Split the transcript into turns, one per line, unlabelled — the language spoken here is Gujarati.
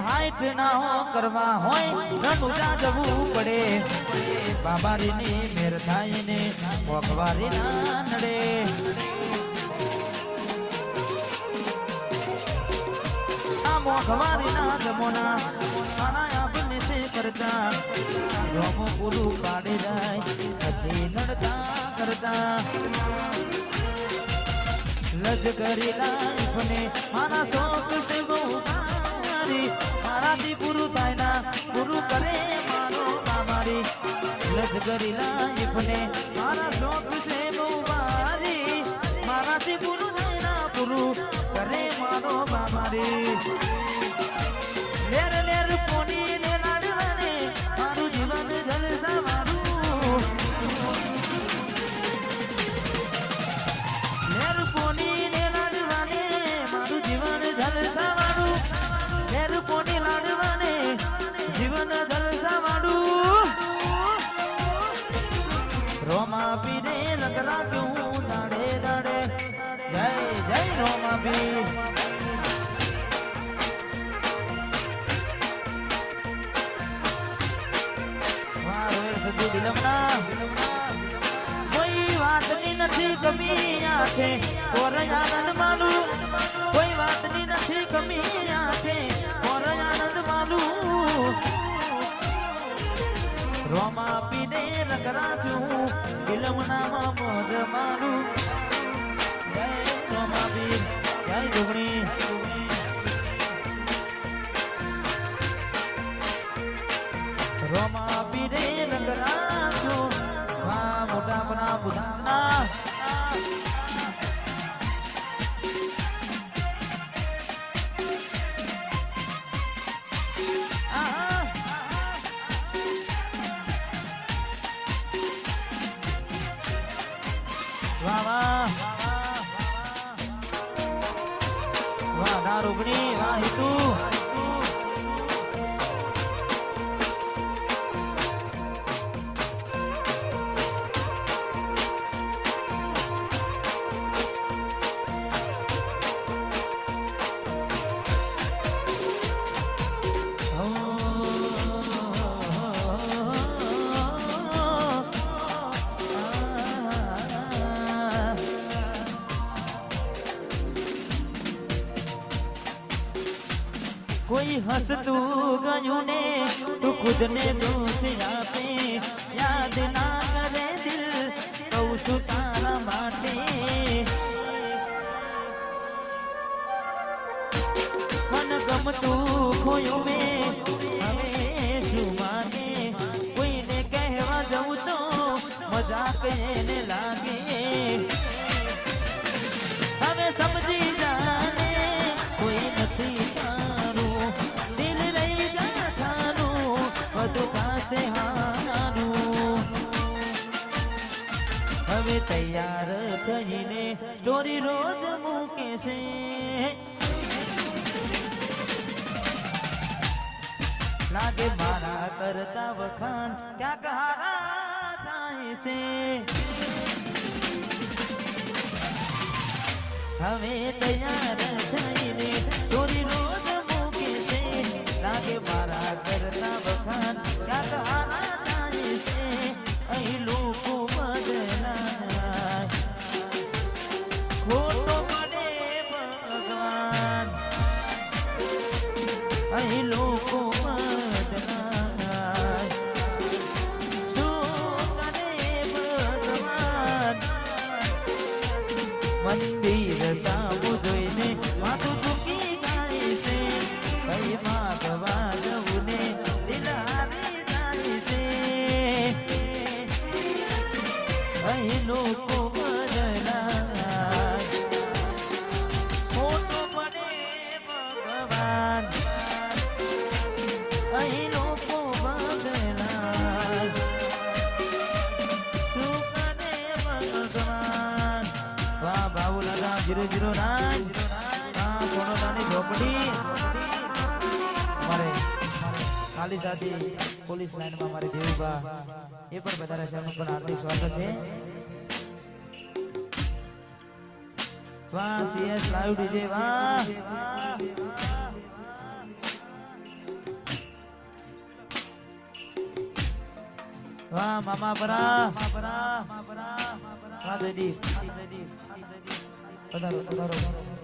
હાઈટ ના હો કરવા હોય રણુજા જવું પડે બાબારી ની મેર થાય ને મોખવારી ના નડે આ મોખવારી ના જમોના આના આપને સે કરતા રોમો પૂરું પાડી જાય નથી નડતા કરતા લજ કરી લાઈફને મારા શોખ છે બહુ મારી મારાથી પૂરું થાય ના પૂરું કરે મારો મારી લજ કરી લાઈફને મારા શોખ છે બહુ મારી મારાથી પૂરું થાય ના પૂરું કરે મારો મારી લેર લેર કોની ને લાડવાને મારું જીવન જલસા મારું લેર કોની ને લાડવાને મારું જીવન જલસા મારું લેર કોની લાડવાને જીવન જલસા મારું રોમા પીરે લગરા ક્યું દાડે દાડે જય જય રોમા પીર કોઈ વાતની નથી કમી આંખે ઓર આનંદ માલું કોઈ વાતની નથી કમી આંખે ઓર આનંદ માલું રોમા પીને લગરાખ્યું ફિલ્મનામાં મોજ માલું જય રોમા પીર જય જોગણી રોમા પીરે લગરાખ્યું વા મોટા બના બુધાસના વાહ વાહ વાહ દારૂગણી વાહ હિતુ कोई हंसतू गयूं ने तू खुद ने दोष आपे याद ना करे दिल कहूं છું તારા માટે મન ગમતું ખોયું મેં હવે શું માને કોઈને કહેવા જવું તો મજાક એને લાગે હવે સમજી જાને કોઈ નથી હવે તૈયાર થઈને સ્ટોરી રોજ મૂકે છે લાગે મારા કરતા વખાણ ક્યાંક હારા થાય છે હવે તૈયાર થઈને સ્ટોરી રોજ મૂકે છે લાગે મારા કરતા વખાણ ક્યાંક હારા થાય છે અહીં લોકો બદલાય ખોટો પડે ભગવાન અહીં લોકો બદલાય શું કરે ભગવાન મંદિર સામું જોઈને માથું ઝૂકી જાય છે કઈ માગવા જવું ને દિલ હારી જાય છે અહીં લોકો બદલાય ખોટો પડે ભગવાન અહીં લોકો બદલાય શું કરે ભગવાન વાહ બાબુલાલા 009 સોનોદાની ઝોપડી મારે કાલી સાથી પોલીસ લાઈનમાં મારે દેવુબા એ પણ બધાને તેમનું પણ હાર્દિક સ્વાગત છે વાહ સીએસ લાઈવ ડીજે વાહ વાહ મામા પરા વાહ જયદીપ પધારો પધારો